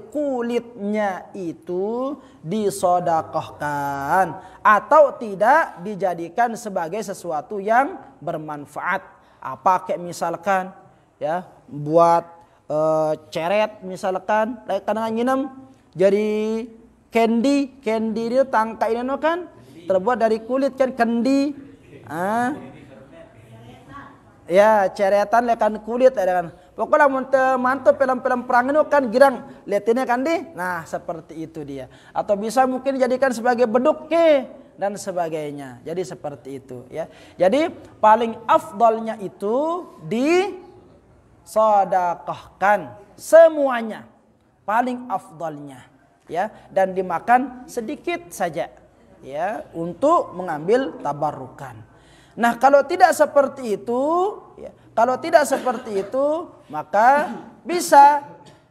kulitnya itu disedekahkan atau tidak dijadikan sebagai sesuatu yang bermanfaat. Apa kayak misalkan ya buat ceret misalkan, kadang nginum jadi candy itu tangka ini kan terbuat dari kulit kan, candy. Ya ceretan lekan kulit ada kan. Pokoknya mantap film-film perang itu kan girang liatinnya kan di. Nah seperti itu dia. Atau bisa mungkin dijadikan sebagai beduk dan sebagainya. Jadi seperti itu ya. Jadi paling afdalnya itu disedekahkan semuanya. Paling afdalnya ya, dan dimakan sedikit saja ya untuk mengambil tabarrukan. Nah, kalau tidak seperti itu ya, maka bisa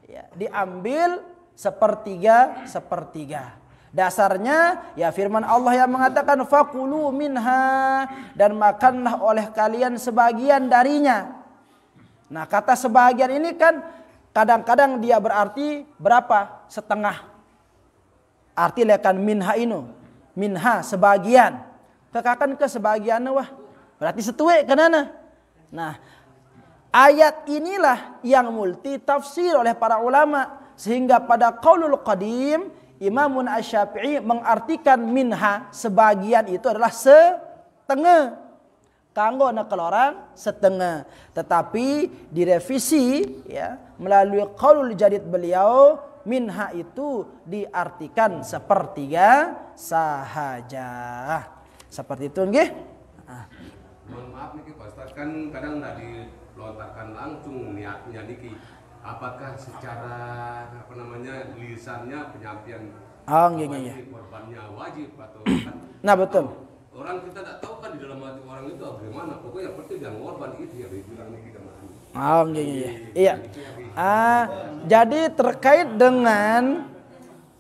ya, diambil sepertiga. Dasarnya ya firman Allah yang mengatakan fakulu minha, dan makanlah oleh kalian sebagian darinya. Nah, kata sebagian ini kan kadang-kadang dia berarti berapa? Setengah. Arti lekan minha inu. Minha sebagian. Kekakan ke sebagian wah. Berarti setue kenana. Nah, ayat inilah yang multi tafsir oleh para ulama, sehingga pada qaulul qadim Imamun Asy-Syafi'i mengartikan minha sebagian itu adalah setengah. Kanggo nak kelorang setengah. Tetapi direvisi ya melalui qaulul jadid beliau, minha itu diartikan sepertiga sahaja. Seperti itu nggih. Mohon maaf nih Pak Ustaz, kan kadang enggak dilontarkan langsung niatnya niki. Apakah secara lisannya penyampaian korbannya wajib atau kan? Nah betul. Orang kita tidak tahu kan di dalam hati orang itu bagaimana. Pokoknya penting yang korban itu ya dibilang niki kan. Iya. Jadi terkait dengan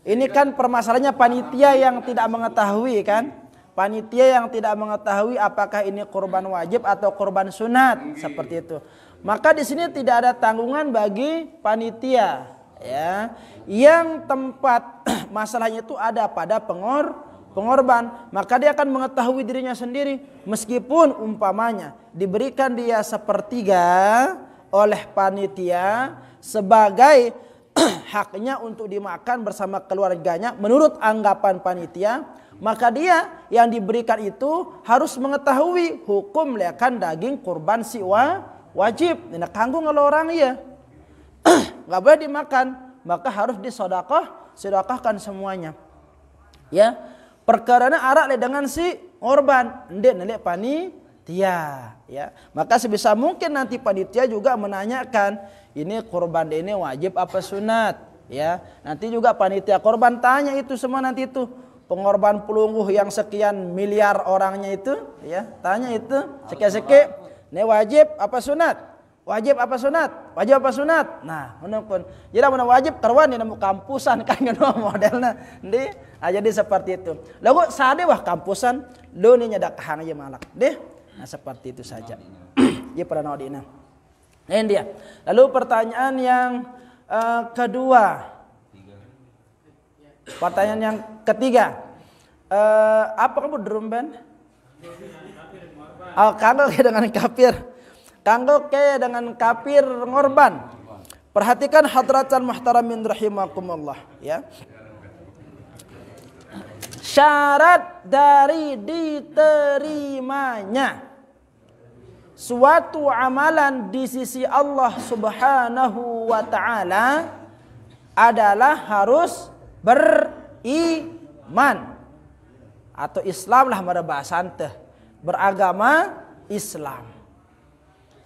ini kan permasalahannya panitia yang tidak mengetahui kan. Panitia yang tidak mengetahui apakah ini korban wajib atau korban sunat, seperti itu. Maka di sini tidak ada tanggungan bagi panitia, ya. Yang tempat masalahnya itu ada pada pengorban, maka dia akan mengetahui dirinya sendiri. Meskipun umpamanya diberikan dia sepertiga oleh panitia sebagai haknya untuk dimakan bersama keluarganya menurut anggapan panitia, maka dia yang diberikan itu harus mengetahui hukum lekan daging kurban wajib. Ini kanggung kalau orang ya nggak boleh dimakan, maka harus disedekahkan semuanya. Ya, perkaranya arak le dengan si korban, ndek nelek panitia. Ya, maka sebisa mungkin nanti panitia juga menanyakan ini kurban ini wajib apa sunat. Ya, nanti juga panitia korban tanya itu semua nanti itu. Pengorban pelungguh yang sekian miliar orangnya itu, ya, tanya itu sekian-sekian, ini wajib apa sunat? Wajib apa sunat? Wajib apa sunat? Nah, menurut jadi mana wajib karuan di nemu kampusan kan ngono modelnya. Jadi seperti itu. Lalu sade wah kampusan, lu ni nyadak hang aja malak. Deh. Nah, seperti itu saja. Dia pada naudina. Nah, ini dia. Lalu pertanyaan yang kedua. Pertanyaan yang ketiga, apa kamu drum band? Kanggo ke dengan kafir, kanggo ke dengan kafir ngorban. Perhatikan hadratan muhtaramin rahimakumullah, ya. Syarat dari diterimanya suatu amalan di sisi Allah Subhanahu wa taala adalah harus beriman atau Islam lah pada bahasa teh, beragama Islam.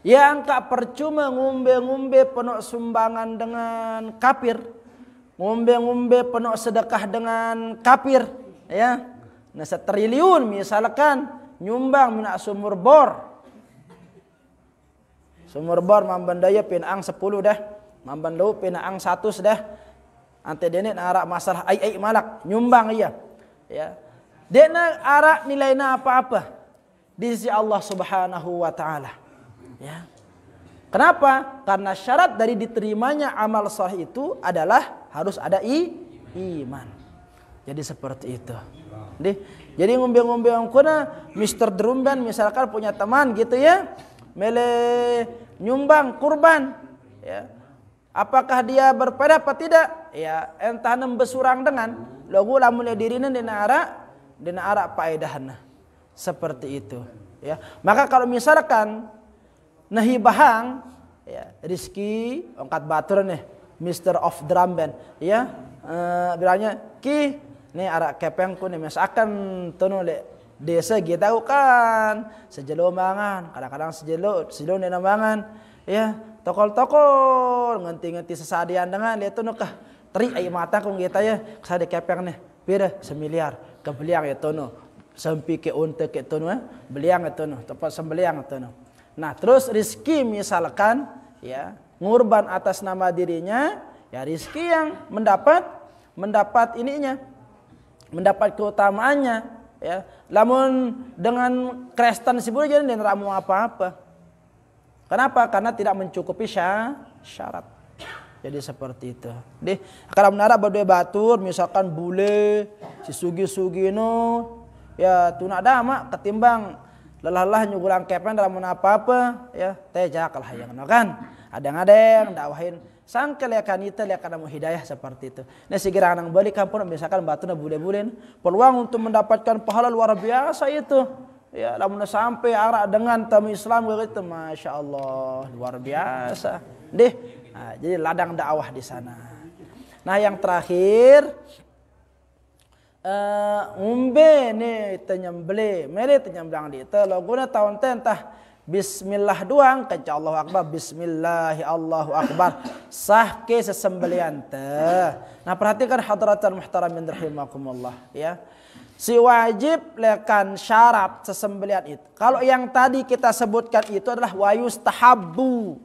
Yang tak percuma ngumbe-ngumbe penuh sumbangan dengan kafir, ngumbe-ngumbe penuh sedekah dengan kafir, ya. Nah, 1 triliun misalkan nyumbang minak sumur bor mambandaya pinaang 10 dah, mambandau pinaang 100 dah. ante dene arak masalah ai malak nyumbang iya. Ya. Dena arak nilainya apa-apa di sisi Allah Subhanahu wa taala. Ya. Kenapa? Karena syarat dari diterimanya amal saleh itu adalah harus ada iman. Jadi seperti itu. Jadi ngombe-ngombe kuna Mr. Drumban misalkan punya teman gitu ya, mele nyumbang kurban, ya. Apakah dia berpada apa tidak? Ya, entah besurang dengan logo lamun dirina dina arak paedahna. Seperti itu, ya. Maka kalau misalkan nahi bahang, ya, Rizky angkat batur nih, Mr. of Drum Band, ya, bilangnya ki, nih arak kepengku nih misalkan tono le desa kita kan sejelo mangan, kadang-kadang sejelo nih mangan, ya, tokol-tokol nganti sesadian dengan lihat tono kah teri ai mata kong kita ya kesade kepeng nih pira semiliar kebeliang ya tono sampai ke unta ke tono beliang ya tono tempat sembeliang tono. Nah terus Rizky misalkan ya ngurban atas nama dirinya, ya Rizky yang mendapat ininya, mendapat keutamaannya, ya. Lamun dengan Kristen sibuk jadi dia ramu apa-apa. Kenapa? Karena tidak mencukupi syarat. Jadi seperti itu. Deh, kalau menara berdua batur, misalkan bule, si sugi-sugi no, ya tuna dama ketimbang lelah-lelah nyugulang kepen dalam apa-apa, ya tejak lah yang kan. Ada-ada dakwahin sangkel ya kanita ya kana hidayah seperti itu. Nah segera nang balik kampung misalkan batuna bule-bule, peluang untuk mendapatkan pahala luar biasa itu. Ya, lamun sampai arak dengan tamu Islam begitu, masya Allah luar biasa. Deh, nah, jadi ladang dakwah di sana. Nah yang terakhir, umbe nih tenyembeli, meli tenyemblang di itu. Logona tahun tentah Bismillah doang, kaca Allahu Akbar, Bismillahi Allahu Akbar, sah ke sesembelian teh. Nah perhatikan hadratan muhtaramin rahimakumullah, ya. Si wajib lekan syarat sesembelian itu. Kalau yang tadi kita sebutkan itu adalah wayustahabbu.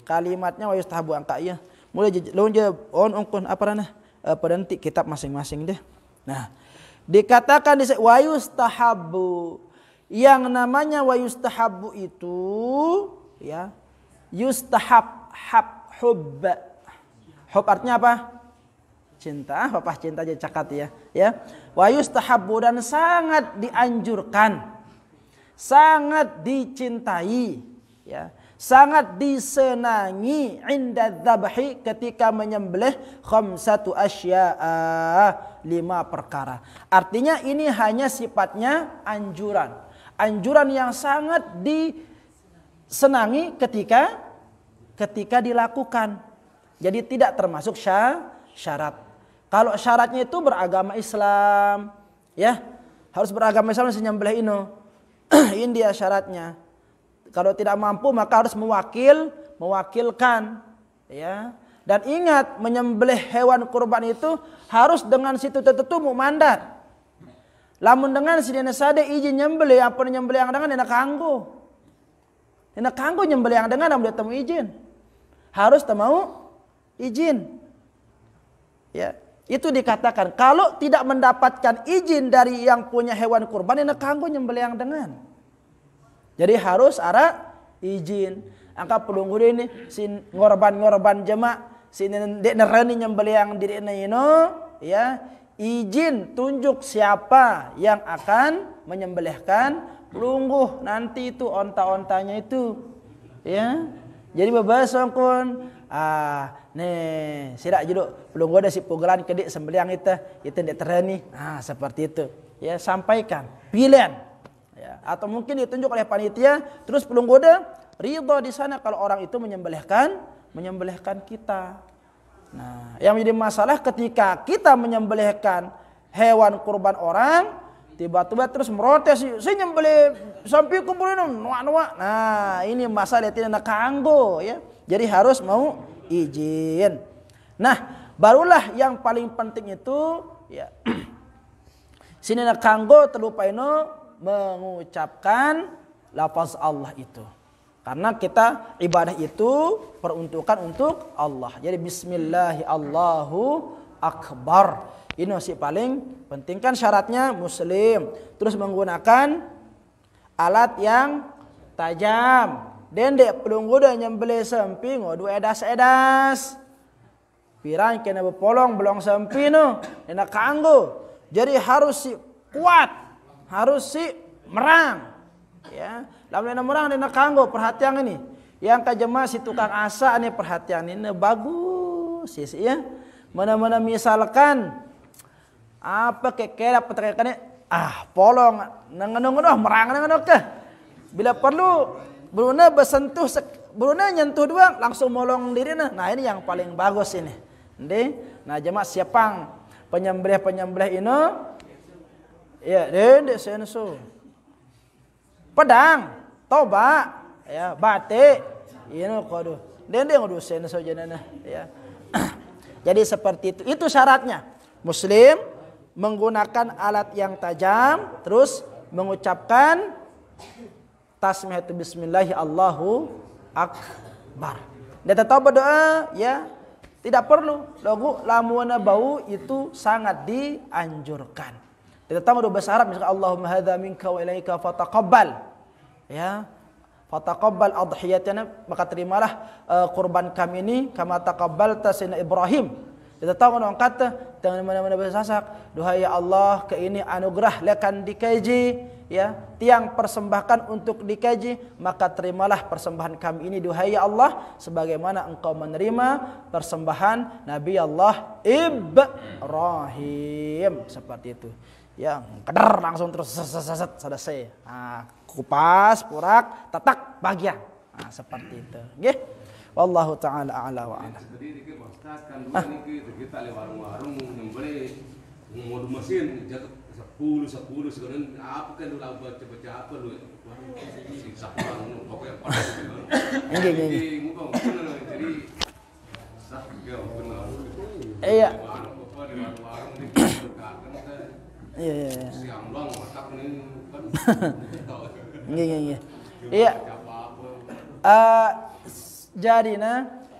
Kalimatnya wayustahabbu angka ya. Mulai lonje on ongkon apa rana? Penanti kitab masing-masing deh. Nah, dikatakan di wayustahabbu. Yang namanya wayustahabbu itu ya yustahab hub. Hub artinya apa? Cinta, papa cinta aja cakat ya. Wa yustahabbu dan sangat dianjurkan, sangat dicintai, ya, sangat disenangi inda dzabhi ketika menyembelih khamsatu asya'a 5 perkara. Artinya ini hanya sifatnya anjuran. Anjuran yang sangat disenangi ketika dilakukan. Jadi tidak termasuk syarat. Kalau syaratnya itu beragama Islam, ya harus beragama Islam senyembelih ini. Ini dia syaratnya. Kalau tidak mampu maka harus mewakilkan, ya. Dan ingat menyembelih hewan kurban itu harus dengan situ tertentu mandat. Lamun dengan sidina sade izin nyembelih apa nyembelih yang dengan enak kanggo. Enak kanggo nyembelih yang dengan namun dia temu izin. Harus temu izin. Ya. Itu dikatakan kalau tidak mendapatkan izin dari yang punya hewan kurban ini kanggo nyembelih yang dengan. Jadi harus ada izin. Angka pelunggu ini si ngorban jema si dek nerani nyembelih yang diri ini ya izin tunjuk siapa yang akan menyembelihkan pelunggu nanti itu onta-ontanya itu ya. Jadi bebas songkon nih sidak juduk pelunggu ada si pugelan kedik sembeliang itu ndek terani. Seperti itu. Ya sampaikan pilihan. Ya, atau mungkin ditunjuk oleh panitia terus pelunggu ada ridho di sana kalau orang itu menyembelihkan kita. Nah, yang menjadi masalah ketika kita menyembelihkan hewan kurban orang tiba-tiba terus merotes, saya nyembelih sampai kumpulin nuak-nuak. Nah, ini masalah tidak kanggo ya. Jadi harus mau izin. Nah, barulah yang paling penting itu ya. Sini nak kanggo terlupa mengucapkan lafaz Allah itu. Karena kita ibadah itu peruntukan untuk Allah. Jadi bismillahi Allahu akbar. Ini masih paling penting, kan syaratnya muslim. Terus menggunakan alat yang tajam. Dendek pelunggu dah nyembelih sempi ngodu edas-edas. Pirang kena berpolong belong sempi no. Enak kanggo. Jadi harus si kuat, harus si merang. Ya, lamun merang enak kanggo, perhatian ini. Yang kajema si tukang asa ini perhatian ini bagus ya. Mana-mana misalkan apa kekera peterkannya polong nangan-nangan merang nangan ke. Bila perlu Bruna bersentuh, Bruna nyentuh doang langsung molong diri nah ini yang paling bagus ini. Nah jemaah siapang penyembelih ini ya dendek senso pedang toba ya batik ini kodo dendek ngodo senso jenana ya. Jadi seperti itu syaratnya muslim menggunakan alat yang tajam terus mengucapkan tasmiyatu bismillahi Allahu akbar. Dia tetap berdoa ya, tidak perlu lagu lamuana bau itu sangat dianjurkan. Dia tetap berdoa bahasa Arab misalkan Allahumma hadza minka wa ilaika fataqabbal. Ya. Fataqabbal adhiyatana, maka terimalah kurban kami ini kama taqabbalta sayyidina Ibrahim. Dia tetap orang kata dengan mana-mana bersasak, duhai ya Allah, ke ini anugerah lekan dikaji ya, tiang persembahkan untuk dikaji, maka terimalah persembahan kami ini duhai ya Allah sebagaimana engkau menerima persembahan Nabi Allah Ibrahim. Seperti itu. Yang keder langsung terus selesai. Kupas, purak, tatak, bagian. Seperti itu. Nggih. Wallahu taala a'la wa a'lam. Jadi dikit Ustaz kan dua niki kita di warung-warung nyembelih ngomong mesin jatuh 10 sekarang apa kan dulu baca apa lu siksa orang pokoknya pada ini muka jadi sah benar iya warung di iya siang doang masak nih kan iya jadi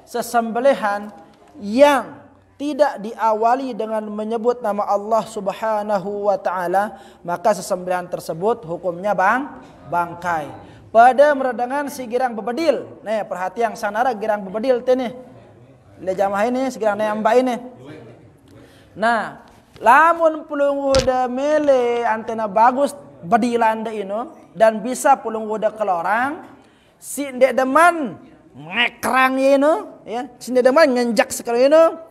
sesembelihan yang tidak diawali dengan menyebut nama Allah Subhanahu wa taala, maka sesembelihan tersebut hukumnya bangkai. Pada meredangan si girang bebedil. Nih perhatian sanara girang bebedil teh nih. Le jamaah ini segirang nembak ini. Nah, lamun pulung udah mele antena bagus bedilan deh ino dan bisa pulung udah kelorang si ndek deman ngekrang ino ya, si ndek deman ngenjak sekali ino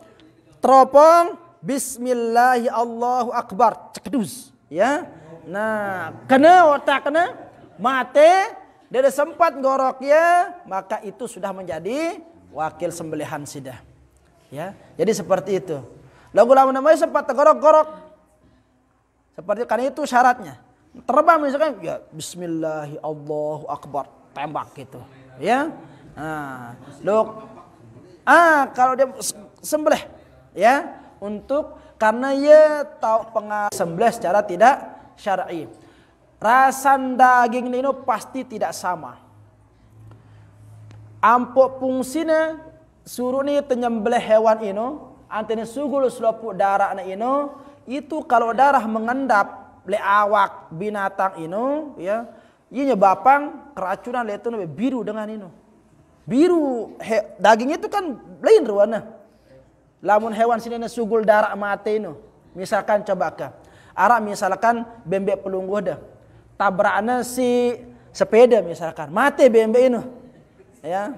teropong bismillahi Allahu akbar cekedus ya. Nah, kena otak kena mate dia sempat gorok ya, maka itu sudah menjadi wakil sembelihan sidah. Ya. Jadi seperti itu. Lagu lamun namanya sempat tergorok-gorok. Seperti karena itu syaratnya. Terbang misalkan ya bismillahi Allahu akbar tembak gitu ya. Nah, kalau dia sembelih ya untuk karena ia tahu sembelih secara tidak syar'i. Rasan daging ini pasti tidak sama. Ampuk fungsina suruh ni penyembelih hewan ini antene sugul selaput darah ini itu kalau darah mengendap le awak binatang ini ya inya bapang keracunan le itu biru dengan ini. Biru daging itu kan lain warna. Lamun hewan sini sugul darah mati ini. Misalkan coba ke Arab misalkan bembek pelungguh dah. Tabrakna si sepeda misalkan. Mati bembek ini. Ya.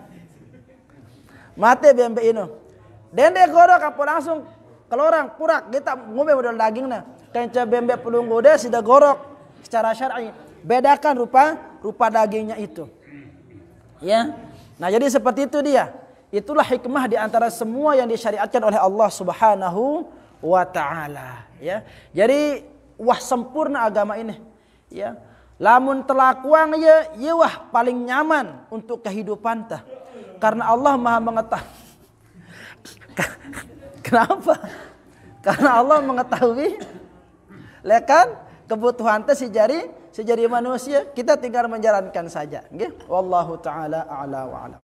Mati bembek ini. Dendek gorok apa langsung kelorang purak kita ngombe modal dagingna. Kenca bembek pelungguh dah sudah gorok secara syar'i. Bedakan rupa dagingnya itu. Ya. Nah, jadi seperti itu dia. Itulah hikmah di antara semua yang disyariatkan oleh Allah Subhanahu wa taala, ya. Jadi wah sempurna agama ini, ya. Lamun telakuang ya wah paling nyaman untuk kehidupan tah. Karena Allah Maha mengetahui. Kenapa? Karena Allah mengetahui lekan kebutuhan teh si jari manusia, kita tinggal menjalankan saja nggih. Wallahu taala a'la wa a'lam.